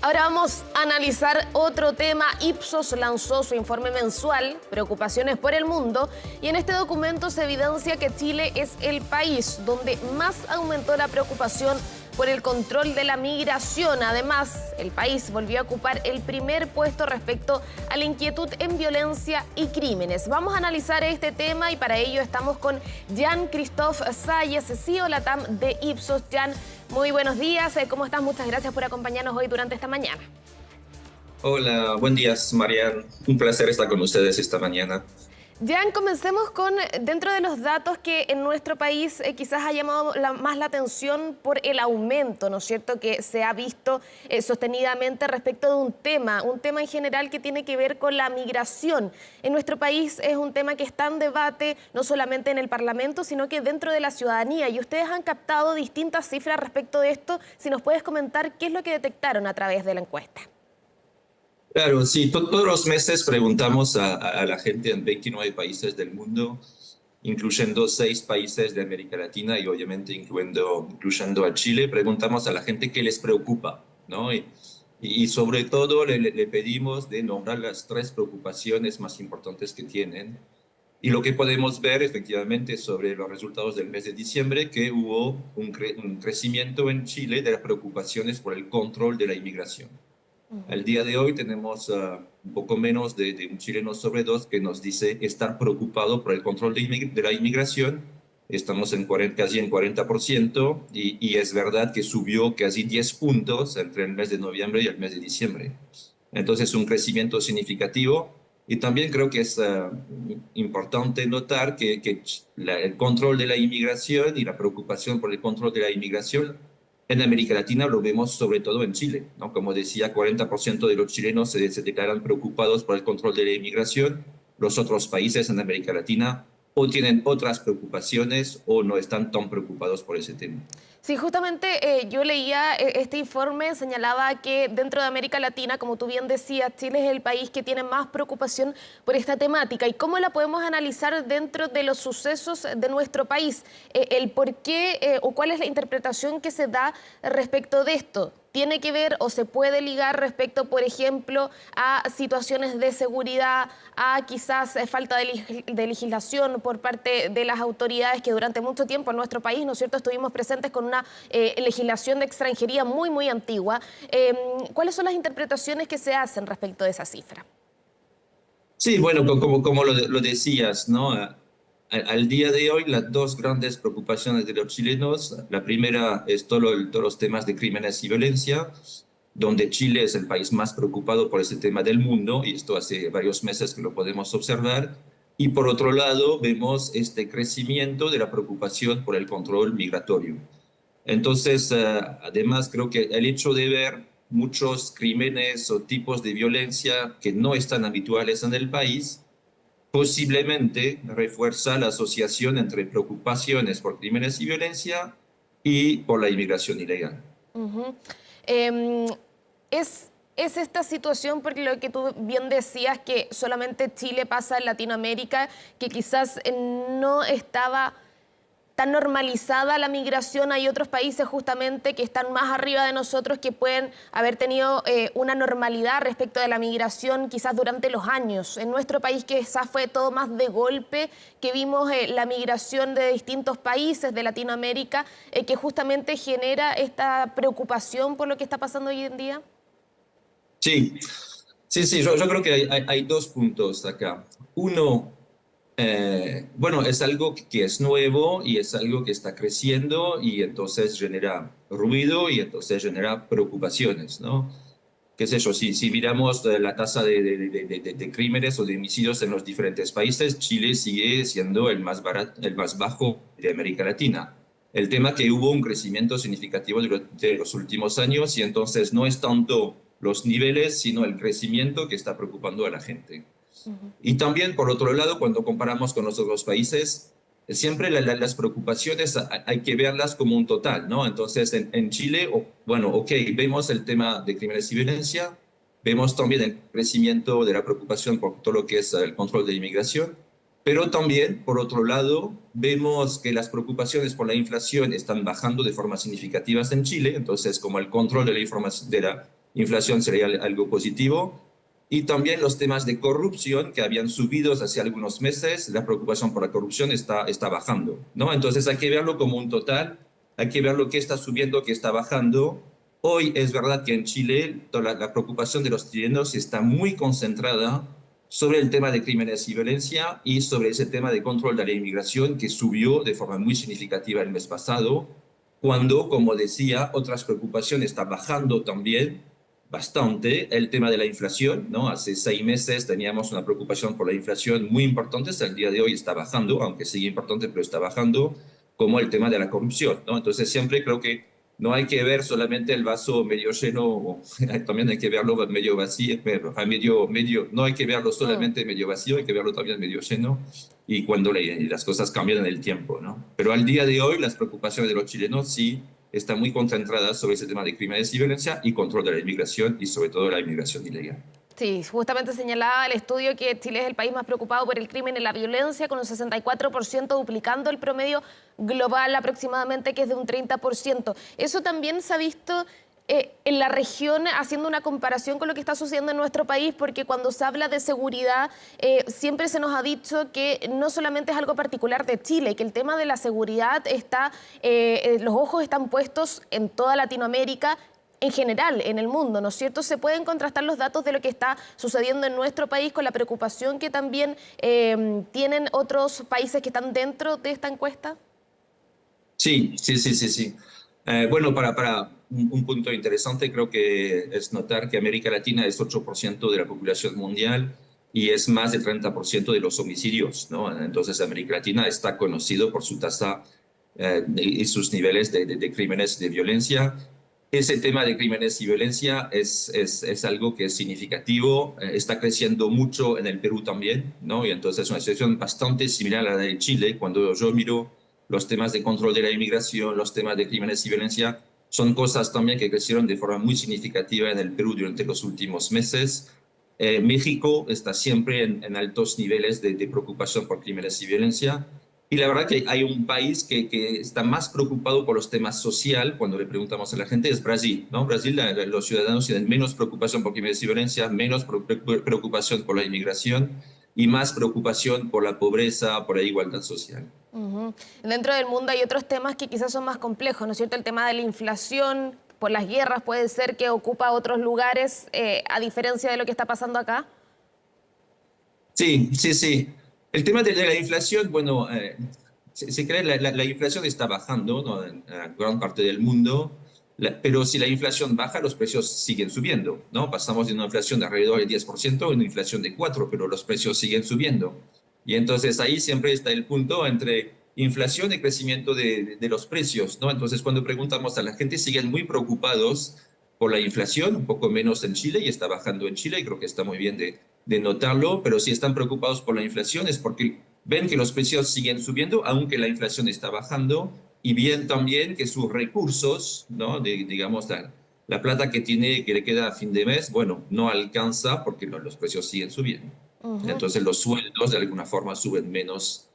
Ahora vamos a analizar otro tema. Ipsos lanzó su informe mensual, Preocupaciones por el Mundo, y en este documento se evidencia que Chile es el país donde más aumentó la preocupación por el control de la migración. Además, el país volvió a ocupar el primer puesto respecto a la inquietud en violencia y crímenes. Vamos a analizar este tema y para ello estamos con Jean-Christophe Salles, CEO LATAM de Ipsos. Jean, muy buenos días. ¿Cómo estás? Muchas gracias por acompañarnos hoy durante esta mañana. Hola, buen día, Marian. Un placer estar con ustedes esta mañana. Jan, comencemos con, dentro de los datos que en nuestro país quizás ha llamado más la atención por el aumento, ¿no es cierto?, que se ha visto sostenidamente respecto de un tema en general que tiene que ver con la migración. En nuestro país es un tema que está en debate no solamente en el Parlamento, sino que dentro de la ciudadanía. Y ustedes han captado distintas cifras respecto de esto. Si nos puedes comentar qué es lo que detectaron a través de la encuesta. Claro, sí, todos los meses preguntamos a la gente en 29 países del mundo, incluyendo 6 países de América Latina y obviamente incluyendo a Chile, preguntamos a la gente qué les preocupa, ¿no? Y sobre todo le pedimos de nombrar las 3 preocupaciones más importantes que tienen. Y lo que podemos ver efectivamente sobre los resultados del mes de diciembre, que hubo un crecimiento en Chile de las preocupaciones por el control de la inmigración. Al día de hoy tenemos un poco menos de un chileno sobre 2 que nos dice estar preocupado por el control de la inmigración. Estamos casi en 40% y es verdad que subió casi 10 puntos entre el mes de noviembre y el mes de diciembre. Entonces un crecimiento significativo y también creo que es importante notar que el control de la inmigración y la preocupación por el control de la inmigración en América Latina lo vemos sobre todo en Chile, ¿no? Como decía, 40% de los chilenos se declaran preocupados por el control de la inmigración. Los otros países en América Latina o tienen otras preocupaciones o no están tan preocupados por ese tema. Sí, justamente yo leía este informe, señalaba que dentro de América Latina, como tú bien decías, Chile es el país que tiene más preocupación por esta temática. ¿Y cómo la podemos analizar dentro de los sucesos de nuestro país? El por qué o cuál es la interpretación que se da respecto de esto. ¿Tiene que ver o se puede ligar respecto, por ejemplo, a situaciones de seguridad, a quizás falta de legislación por parte de las autoridades que durante mucho tiempo en nuestro país, ¿no es cierto?, estuvimos presentes con una legislación de extranjería muy antigua? ¿Cuáles son las interpretaciones que se hacen respecto de esa cifra? Sí, bueno, como lo decías, ¿no? Al día de hoy, las 2 grandes preocupaciones de los chilenos, la primera es todos los temas de crímenes y violencia, donde Chile es el país más preocupado por ese tema del mundo, y esto hace varios meses que lo podemos observar. Y por otro lado, vemos este crecimiento de la preocupación por el control migratorio. Entonces, además, creo que el hecho de ver muchos crímenes o tipos de violencia que no están habituales en el país, posiblemente refuerza la asociación entre preocupaciones por crímenes y violencia y por la inmigración ilegal. Es esta situación, porque lo que tú bien decías, que solamente Chile pasa en Latinoamérica, que quizás no estaba tan normalizada la migración. Hay otros países justamente que están más arriba de nosotros que pueden haber tenido una normalidad respecto de la migración quizás durante los años. En nuestro país quizás fue todo más de golpe, que vimos la migración de distintos países de Latinoamérica que justamente genera esta preocupación por lo que está pasando hoy en día. Sí, yo creo que hay 2 puntos acá. Uno, bueno, es algo que es nuevo y es algo que está creciendo y entonces genera ruido y entonces genera preocupaciones, ¿no? Qué sé yo, si miramos la tasa de crímenes o de homicidios en los diferentes países, Chile sigue siendo el más bajo de América Latina. El tema es que hubo un crecimiento significativo durante los últimos años y entonces no es tanto los niveles, sino el crecimiento que está preocupando a la gente. Y también, por otro lado, cuando comparamos con los otros países, siempre las preocupaciones hay que verlas como un total, ¿no? Entonces, en Chile, bueno, ok, vemos el tema de crímenes y violencia, vemos también el crecimiento de la preocupación por todo lo que es el control de inmigración, pero también, por otro lado, vemos que las preocupaciones por la inflación están bajando de forma significativa en Chile, entonces, como el control de la inflación sería algo positivo. Y también los temas de corrupción que habían subido hace algunos meses, la preocupación por la corrupción está bajando, ¿no? Entonces hay que verlo como un total, hay que ver lo que está subiendo, que está bajando. Hoy es verdad que en Chile toda la preocupación de los chilenos está muy concentrada sobre el tema de crímenes y violencia y sobre ese tema de control de la inmigración que subió de forma muy significativa el mes pasado, cuando, como decía, otras preocupaciones están bajando también bastante. El tema de la inflación, ¿no? Hace 6 meses teníamos una preocupación por la inflación muy importante, hasta el día de hoy está bajando, aunque sigue importante, pero está bajando, como el tema de la corrupción, ¿no? Entonces siempre creo que no hay que ver solamente el vaso medio lleno, también hay que verlo medio vacío, pero no hay que verlo Mm. solamente medio vacío, hay que verlo también medio lleno, y cuando las cosas cambian en el tiempo, ¿no? Pero al día de hoy las preocupaciones de los chilenos sí están muy concentradas sobre ese tema de crímenes y violencia y control de la inmigración y sobre todo la inmigración ilegal. Sí, justamente señalaba el estudio que Chile es el país más preocupado por el crimen y la violencia, con un 64% duplicando el promedio global aproximadamente, que es de un 30%. Eso también se ha visto en la región, haciendo una comparación con lo que está sucediendo en nuestro país, porque cuando se habla de seguridad, siempre se nos ha dicho que no solamente es algo particular de Chile, que el tema de la seguridad está, los ojos están puestos en toda Latinoamérica, en general, en el mundo, ¿no es cierto? ¿Se pueden contrastar los datos de lo que está sucediendo en nuestro país con la preocupación que también tienen otros países que están dentro de esta encuesta? Sí, sí, sí, sí, sí. Bueno, para un punto interesante creo que es notar que América Latina es 8% de la población mundial y es más del 30% de los homicidios, ¿no? Entonces América Latina está conocido por su tasa y sus niveles de crímenes de violencia. Ese tema de crímenes y violencia es algo que es significativo, está creciendo mucho en el Perú también, ¿no? Y entonces es una situación bastante similar a la de Chile. Cuando yo miro los temas de control de la inmigración, los temas de crímenes y violencia, son cosas también que crecieron de forma muy significativa en el Perú durante los últimos meses. México está siempre en altos niveles de preocupación por crímenes y violencia. Y la verdad que hay un país que está más preocupado por los temas social, cuando le preguntamos a la gente, es Brasil, ¿no? Brasil, los ciudadanos tienen menos preocupación por crímenes y violencia, menos preocupación por la inmigración y más preocupación por la pobreza, por la igualdad social. Ujú. Dentro del mundo hay otros temas que quizás son más complejos, ¿no es cierto? El tema de la inflación, por las guerras, puede ser que ocupa otros lugares, a diferencia de lo que está pasando acá. Sí, sí, sí. El tema de la inflación, bueno, se cree la inflación está bajando, ¿no? En gran parte del mundo, pero si la inflación baja, los precios siguen subiendo, ¿no? Pasamos de una inflación de alrededor del 10% a una inflación de 4%, pero los precios siguen subiendo. Y entonces ahí siempre está el punto entre inflación y crecimiento de los precios, ¿no? Entonces cuando preguntamos a la gente, siguen muy preocupados por la inflación, un poco menos en Chile y está bajando en Chile y creo que está muy bien de notarlo, pero si están preocupados por la inflación es porque ven que los precios siguen subiendo, aunque la inflación está bajando, y bien también que sus recursos, ¿no? Digamos, la plata que tiene, que le queda a fin de mes, bueno, no alcanza porque los precios siguen subiendo. Ujú. Entonces los sueldos de alguna forma suben menos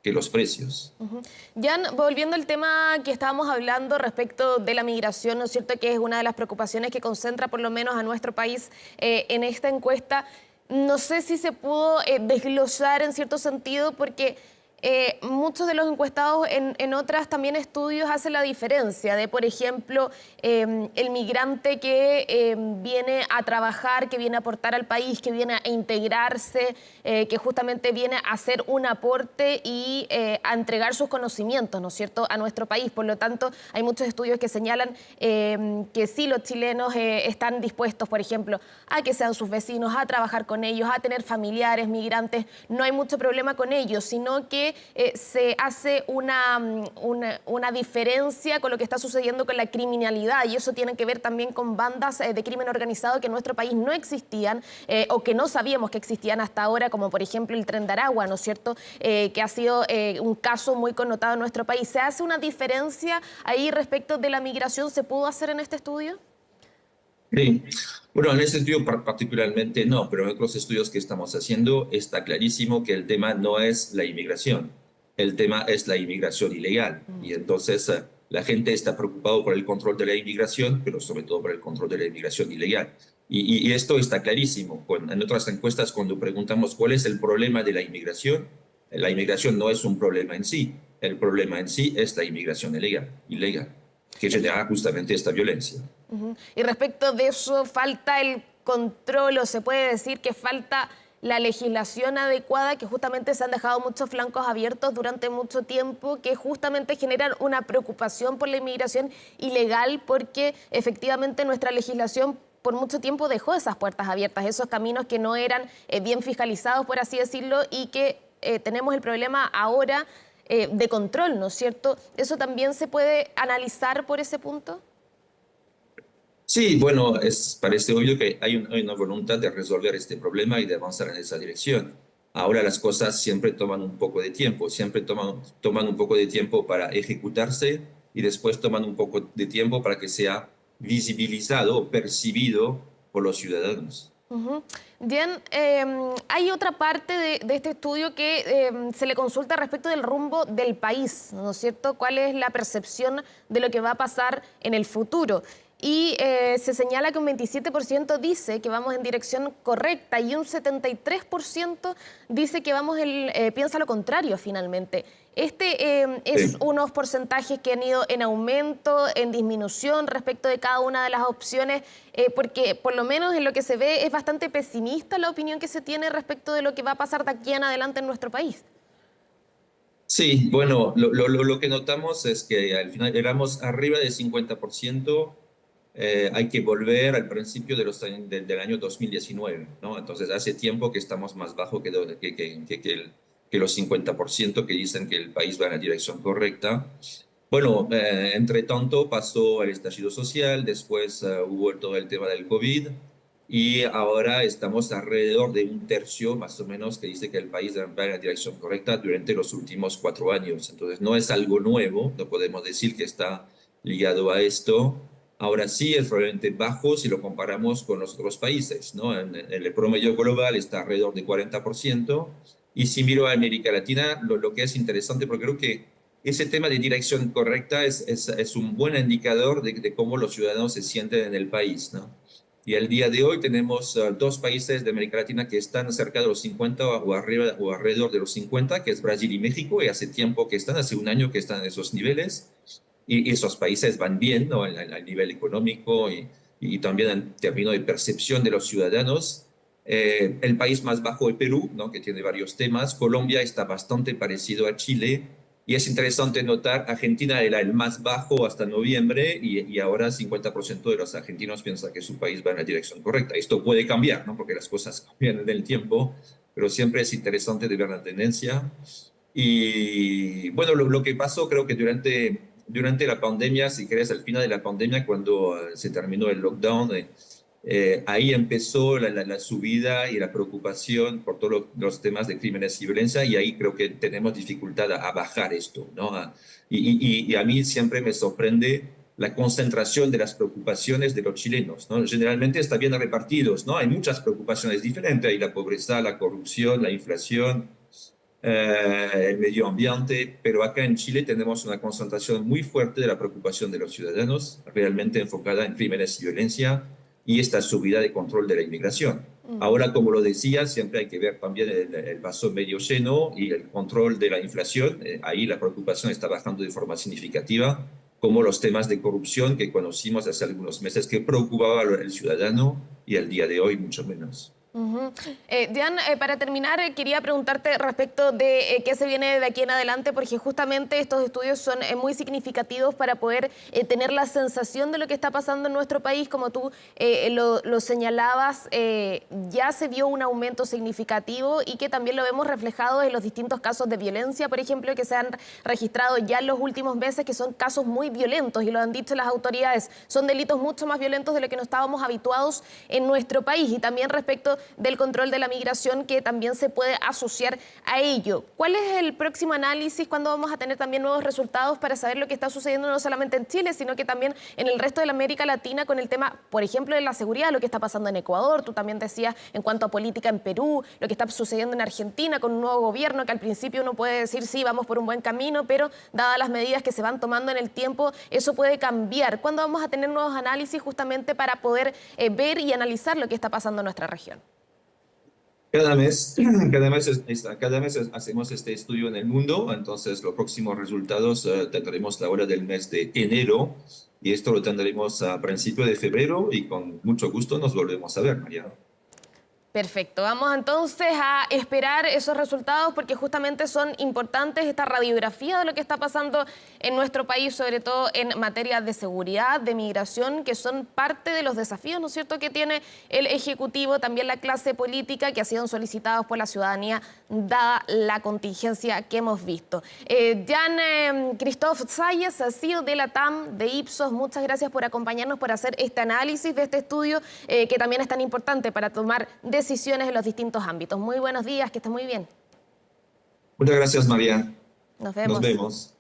que los precios. Ujú. Jan, volviendo al tema que estábamos hablando respecto de la migración, ¿no es cierto?, que es una de las preocupaciones que concentra por lo menos a nuestro país en esta encuesta. No sé si se pudo desglosar en cierto sentido, porque muchos de los encuestados en otras también estudios hacen la diferencia de, por ejemplo, el migrante que viene a trabajar, que viene a aportar al país, que viene a integrarse, que justamente viene a hacer un aporte y a entregar sus conocimientos, ¿no es cierto?, a nuestro país. Por lo tanto, hay muchos estudios que señalan que sí, los chilenos están dispuestos, por ejemplo, a que sean sus vecinos, a trabajar con ellos, a tener familiares migrantes. No hay mucho problema con ellos, sino que se hace una diferencia con lo que está sucediendo con la criminalidad, y eso tiene que ver también con bandas de crimen organizado que en nuestro país no existían o que no sabíamos que existían hasta ahora, como por ejemplo el Tren de Aragua, ¿no es cierto?, que ha sido un caso muy connotado en nuestro país. ¿Se hace una diferencia ahí respecto de la migración? ¿Se pudo hacer en este estudio? Sí. Bueno, en este estudio particularmente no, pero en otros estudios que estamos haciendo está clarísimo que el tema no es la inmigración, el tema es la inmigración ilegal. Y entonces La gente está preocupada por el control de la inmigración, pero sobre todo por el control de la inmigración ilegal. Y esto está clarísimo. En otras encuestas, cuando preguntamos cuál es el problema de la inmigración no es un problema en sí. El problema en sí es la inmigración ilegal, que genera justamente esta violencia. Y respecto de eso, ¿falta el control o se puede decir que falta la legislación adecuada, que justamente se han dejado muchos flancos abiertos durante mucho tiempo, que justamente generan una preocupación por la inmigración ilegal, porque efectivamente nuestra legislación por mucho tiempo dejó esas puertas abiertas, esos caminos que no eran bien fiscalizados, por así decirlo, y que tenemos el problema ahora de control, ¿no es cierto? ¿Eso también se puede analizar por ese punto? Sí, bueno, parece obvio que hay una voluntad de resolver este problema y de avanzar en esa dirección. Ahora las cosas siempre toman un poco de tiempo, siempre toman un poco de tiempo para ejecutarse y después toman un poco de tiempo para que sea visibilizado o percibido por los ciudadanos. Bien, hay otra parte de este estudio que se le consulta respecto del rumbo del país, ¿no es cierto? ¿Cuál es la percepción de lo que va a pasar en el futuro? Y se señala que un 27% dice que vamos en dirección correcta y un 73% dice que piensa lo contrario finalmente. Es Sí. unos porcentajes que han ido en aumento, en disminución respecto de cada una de las opciones, porque por lo menos en lo que se ve es bastante pesimista la opinión que se tiene respecto de lo que va a pasar de aquí en adelante en nuestro país. Sí, bueno, lo que notamos es que al final éramos arriba del 50%. Hay que volver al principio del año 2019, ¿no? Entonces hace tiempo que estamos más bajo que los 50% que dicen que el país va en la dirección correcta. Bueno, entre tanto pasó el estallido social, después hubo todo el tema del COVID y ahora estamos alrededor de un tercio más o menos que dice que el país va en la dirección correcta durante los últimos 4 años. Entonces no es algo nuevo, no podemos decir que está ligado a esto. Ahora sí es realmente bajo si lo comparamos con los otros países, ¿no? El promedio global está alrededor de 40%. Y si miro a América Latina, lo que es interesante, porque creo que ese tema de dirección correcta es un buen indicador de cómo los ciudadanos se sienten en el país, ¿no? Y al día de hoy tenemos dos países de América Latina que están cerca de los 50 o arriba o alrededor de los 50, que es Brasil y México, y hace tiempo que están, hace un año que están en esos niveles. Y esos países van bien, ¿no? Al nivel económico y también en términos de percepción de los ciudadanos. El país más bajo es Perú, ¿no? Que tiene varios temas. Colombia está bastante parecido a Chile. Y es interesante notar, Argentina era el más bajo hasta noviembre y ahora 50% de los argentinos piensa que su país va en la dirección correcta. Esto puede cambiar, ¿no? Porque las cosas cambian en el tiempo, pero siempre es interesante de ver la tendencia. Y bueno, lo que pasó creo que durante la pandemia, si querés, al final de la pandemia, cuando se terminó el lockdown, ahí empezó la subida y la preocupación por todos los temas de crímenes y violencia, y ahí creo que tenemos dificultad a bajar esto, ¿no? Y a mí siempre me sorprende la concentración de las preocupaciones de los chilenos, ¿no? Generalmente están bien repartidos, ¿no? Hay muchas preocupaciones diferentes, hay la pobreza, la corrupción, la inflación, el medio ambiente, pero acá en Chile tenemos una concentración muy fuerte de la preocupación de los ciudadanos, realmente enfocada en crímenes y violencia y esta subida de control de la inmigración. Ahora, como lo decía, siempre hay que ver también el vaso medio lleno y el control de la inflación. Ahí la preocupación está bajando de forma significativa, como los temas de corrupción que conocimos hace algunos meses que preocupaba al ciudadano y al día de hoy mucho menos. Diane, para terminar, quería preguntarte respecto de qué se viene de aquí en adelante, porque justamente estos estudios son muy significativos para poder tener la sensación de lo que está pasando en nuestro país. Como tú lo señalabas, ya se vio un aumento significativo y que también lo vemos reflejado en los distintos casos de violencia, por ejemplo, que se han registrado ya en los últimos meses, que son casos muy violentos, y lo han dicho las autoridades, son delitos mucho más violentos de lo que no estábamos habituados en nuestro país. Y también respecto del control de la migración que también se puede asociar a ello. ¿Cuál es el próximo análisis? ¿Cuándo vamos a tener también nuevos resultados para saber lo que está sucediendo no solamente en Chile, sino que también en el resto de la América Latina con el tema, por ejemplo, de la seguridad, lo que está pasando en Ecuador? Tú también decías en cuanto a política en Perú, lo que está sucediendo en Argentina con un nuevo gobierno que al principio uno puede decir sí, vamos por un buen camino, pero dadas las medidas que se van tomando en el tiempo, eso puede cambiar. ¿Cuándo vamos a tener nuevos análisis justamente para poder ver y analizar lo que está pasando en nuestra región? Cada mes, cada mes hacemos este estudio en el mundo, entonces los próximos resultados tendremos la hora del mes de enero y esto lo tendremos a principios de febrero y con mucho gusto nos volvemos a ver, Mariano. Perfecto, vamos entonces a esperar esos resultados porque justamente son importantes esta radiografía de lo que está pasando en nuestro país, sobre todo en materia de seguridad, de migración, que son parte de los desafíos, ¿no es cierto?, que tiene el Ejecutivo, también la clase política, que ha sido solicitados por la ciudadanía, dada la contingencia que hemos visto. Jean-Christophe Zayas, CEO de la TAM, de Ipsos, muchas gracias por acompañarnos, por hacer este análisis de este estudio, que también es tan importante para tomar decisiones en los distintos ámbitos. Muy buenos días, que esté muy bien. Muchas gracias, María. Nos vemos. Nos vemos.